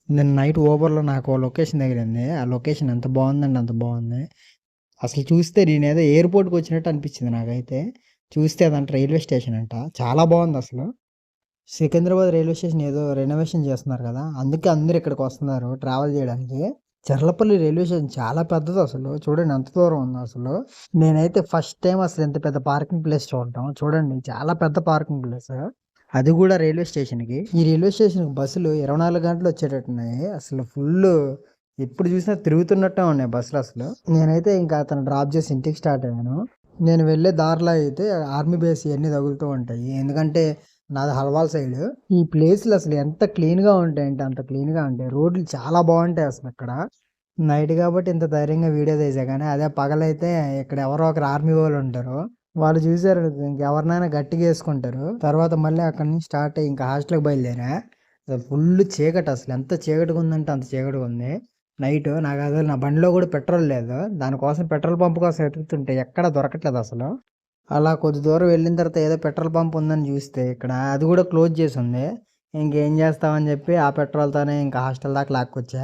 నిన్న నైట్ ఊబర్‌లో నాకు ఓ లొకేషన్ తగిలింది. ఆ లొకేషన్ ఎంత బావుందంటే అంత బావుంది. అసలు చూస్తే నేనేదో ఎయిర్‌పోర్ట్‌కొచ్చినట్టు అనిపించింది నాకైతే. చూస్తే అదంట రైల్వే స్టేషన్ అంట. చాలా బావుందసలు. సికింద్రాబాద్ రైల్వే స్టేషన్ ఏదో రెనోవేషన్ చేస్తున్నారు కదా! అందుకే అందరూ ఇక్కడికొస్తున్నారు ట్రావెల్ చేయడానికి. చర్లపల్లి రైల్వే స్టేషన్ చాలా పెద్దదసలు. చూడండి ఎంత దూరం ఉందో అసలు. నేనైతే ఫస్ట్ టైమ్ అసలు ఇంత పెద్ద పార్కింగ్ ప్లేస్ చూడటం. చూడండి చాలా పెద్ద పార్కింగ్ ప్లేస్. అది కూడా రైల్వే స్టేషన్‌కి. ఈ రైల్వే స్టేషన్‌కి బస్సులు 24 గంటలు వచ్చేటట్టున్నాయి. అసలు ఫుల్లు ఎప్పుడు చూసినా తిరుగుతున్నట్టే ఉన్నాయి బస్సులసలు. నేనైతే ఇంకా అతను డ్రాప్ చేసి ఇంటికి స్టార్ట్ అయ్యాను. నేను వెళ్ళే దారిలో అయితే ఆర్మీ బేస్ ఇయన్నీ తగులుతూ ఉంటాయి. ఎందుకంటే నాది హల్వాల్ సైడ్. ఈ ప్లేస్‌లు అసలు ఎంత క్లీన్‌గా ఉంటాయంటే అంత క్లీన్‌గా ఉంటాయి. రోడ్లు చాలా బావుంటాయి అసలక్కడ. నైట్ కాబట్టి ఇంత ధైర్యంగా వీడియో తీసా కానీ అదే పగలైతే ఇక్కడ ఎవరో ఒకరు ఆర్మీ వాళ్ళుంటారు. వాళ్ళు చూసారు ఇంకెవరినైనా గట్టిగా యేసుకుంటారు. తర్వాత మళ్ళీ అక్కడి నుంచి స్టార్ట్ అయ్యి ఇంకా హాస్టల్‌కి బయలుదేరా. అసలు ఫుల్ చీకటి అసలు ఎంత చీకటిగా ఉందంటే అంత చీకటిగా ఉంది. నైట్ నాకు అసలు నా బండిలో కూడా పెట్రోల్ లేదు. దానికోసం పెట్రోల్ పంప్ కోసం వెతుకుతుంటే ఎక్కడ దొరకట్లేదు అసలు. అలా కొద్ది దూరం వెళ్ళిన తర్వాత ఏదో పెట్రోల్ పంప్ ఉందని చూస్తే ఇక్కడ అది కూడా క్లోజ్ చేసి ఉంది. ఇంకేం చేస్తామని చెప్పి ఆ పెట్రోల్‌తోనే ఇంకా హాస్టల్ దాకా లాక్కొచ్చా.